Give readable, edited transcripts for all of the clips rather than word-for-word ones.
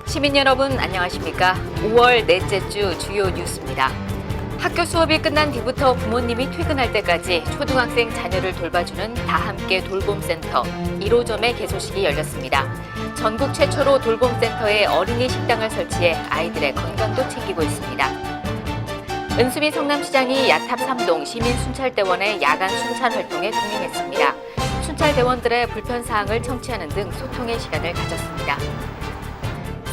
시민 여러분 안녕하십니까? 5월 넷째 주 주요 뉴스입니다. 학교 수업이 끝난 뒤부터 부모님이 퇴근할 때까지 초등학생 자녀를 돌봐주는 다함께 돌봄센터 1호점의 개소식이 열렸습니다. 전국 최초로 돌봄센터에 어린이 식당을 설치해 아이들의 건강도 챙기고 있습니다. 은수미 성남시장이 야탑 3동 시민순찰대원의 야간 순찰 활동에 동행했습니다. 순찰대원들의 불편사항을 청취하는 등 소통의 시간을 가졌습니다.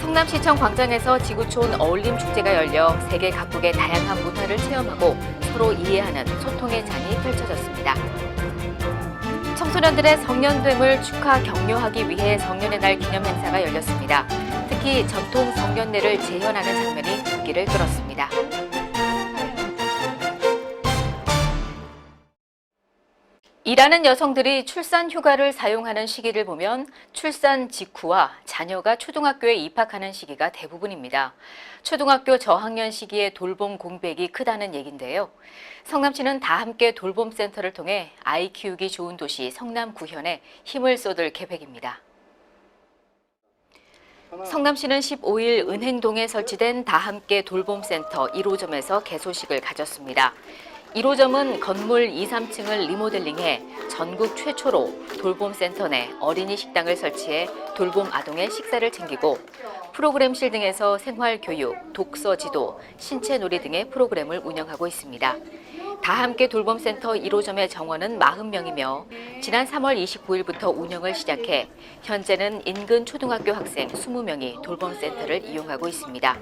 성남시청 광장에서 지구촌 어울림축제가 열려 세계 각국의 다양한 문화를 체험하고 서로 이해하는 소통의 장이 펼쳐졌습니다. 청소년들의 성년됨을 축하 격려하기 위해 성년의 날 기념 행사가 열렸습니다. 특히 전통 성년례를 재현하는 장면이 눈길을 끌었습니다. 일하는 여성들이 출산 휴가를 사용하는 시기를 보면 출산 직후와 자녀가 초등학교에 입학하는 시기가 대부분입니다. 초등학교 저학년 시기에 돌봄 공백이 크다는 얘긴데요. 성남시는 다함께 돌봄센터를 통해 아이 키우기 좋은 도시 성남 구현에 힘을 쏟을 계획입니다. 성남시는 15일 은행동에 설치된 다함께 돌봄센터 1호점에서 개소식을 가졌습니다. 1호점은 건물 2, 3층을 리모델링해 전국 최초로 돌봄센터 내 어린이 식당을 설치해 돌봄 아동의 식사를 챙기고 프로그램실 등에서 생활교육, 독서 지도, 신체놀이 등의 프로그램을 운영하고 있습니다. 다함께 돌봄센터 1호점의 정원은 40명이며 지난 3월 29일부터 운영을 시작해 현재는 인근 초등학교 학생 20명이 돌봄센터를 이용하고 있습니다.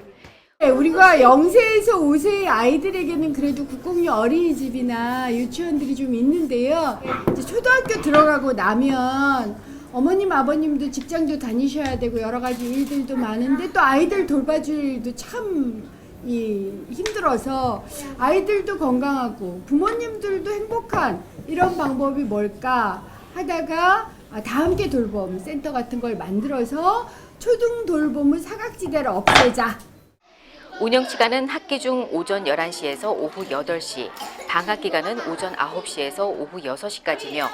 우리가 0세에서 5세 아이들에게는 그래도 국공립 어린이집이나 유치원들이 좀 있는데요. 이제 초등학교 들어가고 나면 어머님, 아버님도 직장도 다니셔야 되고 여러 가지 일들도 많은데 또 아이들 돌봐줄 일도 참 힘들어서 아이들도 건강하고 부모님들도 행복한 이런 방법이 뭘까 하다가 다함께 돌봄 센터 같은 걸 만들어서 초등 돌봄을 사각지대를 없애자. 운영 시간은 학기 중 오전 11시에서 오후 8시, 방학 기간은 오전 9시에서 오후 6시까지며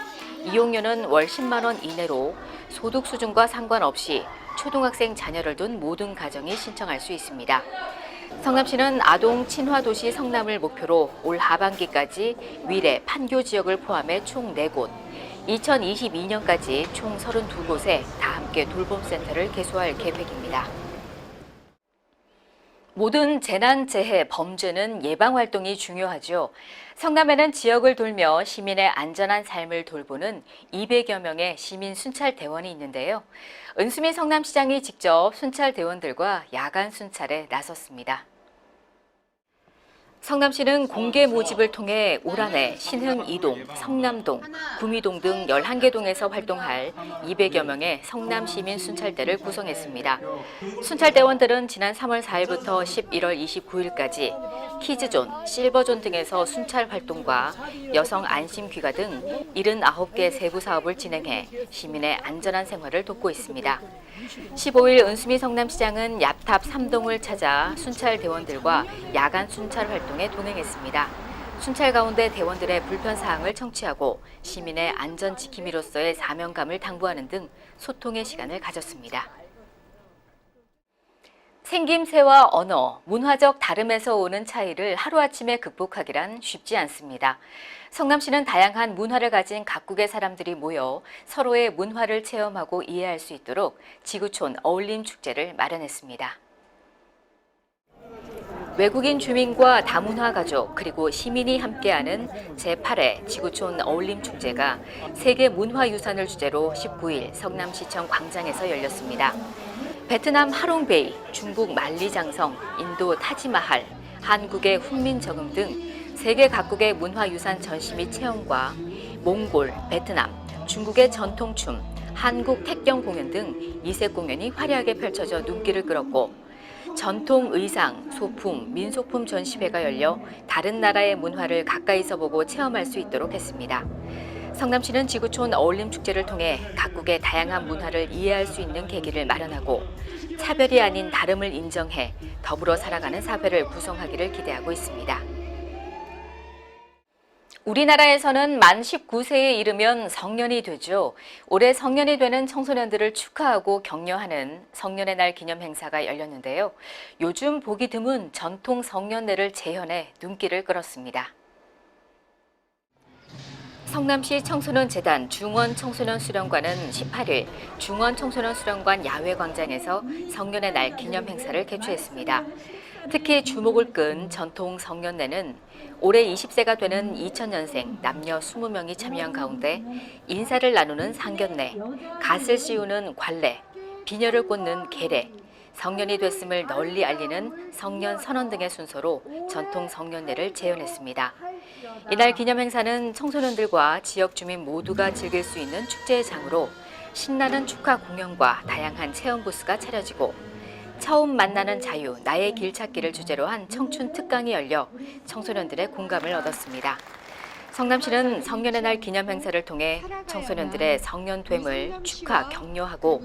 이용료는 월 10만 원 이내로 소득 수준과 상관없이 초등학생 자녀를 둔 모든 가정이 신청할 수 있습니다. 성남시는 아동 친화 도시 성남을 목표로 올 하반기까지 위례, 판교 지역을 포함해 총 4곳, 2022년까지 총 32곳에 다함께 돌봄센터를 개소할 계획입니다. 모든 재난, 재해, 범죄는 예방활동이 중요하죠. 성남에는 지역을 돌며 시민의 안전한 삶을 돌보는 200여 명의 시민 순찰대원이 있는데요. 은수미 성남시장이 직접 순찰대원들과 야간 순찰에 나섰습니다. 성남시는 공개 모집을 통해 올 한해 신흥 2동, 성남동, 구미동 등 11개 동에서 활동할 200여 명의 성남 시민 순찰대를 구성했습니다. 순찰대원들은 지난 3월 4일부터 11월 29일까지 키즈존, 실버존 등에서 순찰 활동과 여성 안심 귀가 등 79개 세부 사업을 진행해 시민의 안전한 생활을 돕고 있습니다. 15일 은수미 성남시장은 야탑 3동을 찾아 순찰대원들과 야간 순찰 활동에 동행했습니다. 순찰 가운데 대원들의 불편사항을 청취하고 시민의 안전 지킴이로서의 사명감을 당부하는 등 소통의 시간을 가졌습니다. 생김새와 언어, 문화적 다름에서 오는 차이를 하루아침에 극복하기란 쉽지 않습니다. 성남시는 다양한 문화를 가진 각국의 사람들이 모여 서로의 문화를 체험하고 이해할 수 있도록 지구촌 어울림축제를 마련했습니다. 외국인 주민과 다문화 가족 그리고 시민이 함께하는 제8회 지구촌 어울림축제가 세계문화유산을 주제로 19일 성남시청 광장에서 열렸습니다. 베트남 하롱베이, 중국 만리장성, 인도 타지마할, 한국의 훈민정음 등 세계 각국의 문화유산 전시 및 체험과 몽골, 베트남, 중국의 전통춤, 한국 택경 공연 등 이색 공연이 화려하게 펼쳐져 눈길을 끌었고 전통 의상, 소품, 민속품 전시회가 열려 다른 나라의 문화를 가까이서 보고 체험할 수 있도록 했습니다. 성남시는 지구촌 어울림축제를 통해 각국의 다양한 문화를 이해할 수 있는 계기를 마련하고 차별이 아닌 다름을 인정해 더불어 살아가는 사회를 구성하기를 기대하고 있습니다. 우리나라에서는 만 19세에 이르면 성년이 되죠. 올해 성년이 되는 청소년들을 축하하고 격려하는 성년의 날 기념 행사가 열렸는데요. 요즘 보기 드문 전통 성년례를 재현해 눈길을 끌었습니다. 성남시 청소년재단 중원청소년수련관은 18일 중원청소년수련관 야외광장에서 성년의 날 기념 행사를 개최했습니다. 특히 주목을 끈 전통 성년례는 올해 20세가 되는 2000년생 남녀 20명이 참여한 가운데 인사를 나누는 상견례, 갓을 씌우는 관례, 비녀를 꽂는 계례, 성년이 됐음을 널리 알리는 성년 선언 등의 순서로 전통 성년례를 재현했습니다. 이날 기념 행사는 청소년들과 지역 주민 모두가 즐길 수 있는 축제의 장으로 신나는 축하 공연과 다양한 체험 부스가 차려지고 처음 만나는 자유, 나의 길 찾기를 주제로 한 청춘 특강이 열려 청소년들의 공감을 얻었습니다. 성남시는 성년의 날 기념 행사를 통해 청소년들의 성년됨을 축하, 격려하고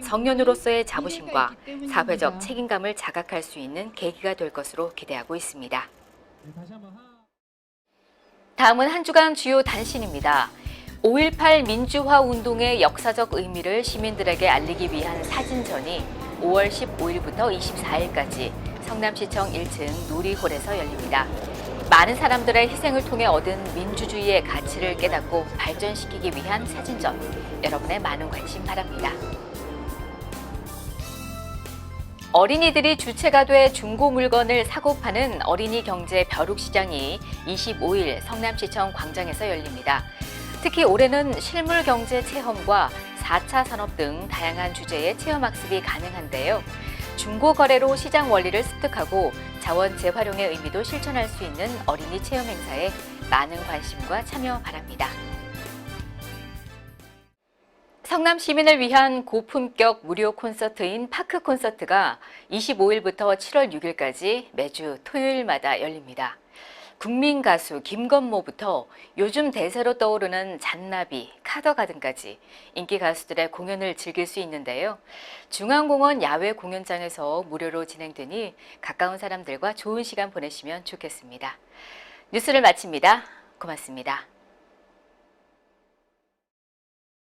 성년으로서의 자부심과 사회적 책임감을 자각할 수 있는 계기가 될 것으로 기대하고 있습니다. 다음은 한 주간 주요 단신입니다. 5.18 민주화 운동의 역사적 의미를 시민들에게 알리기 위한 사진전이 5월 15일부터 24일까지 성남시청 1층 누리홀에서 열립니다. 많은 사람들의 희생을 통해 얻은 민주주의의 가치를 깨닫고 발전시키기 위한 사진전, 여러분의 많은 관심 바랍니다. 어린이들이 주체가 돼 중고 물건을 사고 파는 어린이 경제 벼룩시장이 25일 성남시청 광장에서 열립니다. 특히 올해는 실물 경제 체험과 4차 산업 등 다양한 주제의 체험학습이 가능한데요. 중고 거래로 시장 원리를 습득하고 자원 재활용의 의미도 실천할 수 있는 어린이 체험 행사에 많은 관심과 참여 바랍니다. 성남 시민을 위한 고품격 무료 콘서트인 파크 콘서트가 25일부터 7월 6일까지 매주 토요일마다 열립니다. 국민 가수 김건모부터 요즘 대세로 떠오르는 잔나비, 카더가든까지 인기 가수들의 공연을 즐길 수 있는데요. 중앙공원 야외 공연장에서 무료로 진행되니 가까운 사람들과 좋은 시간 보내시면 좋겠습니다. 뉴스를 마칩니다. 고맙습니다.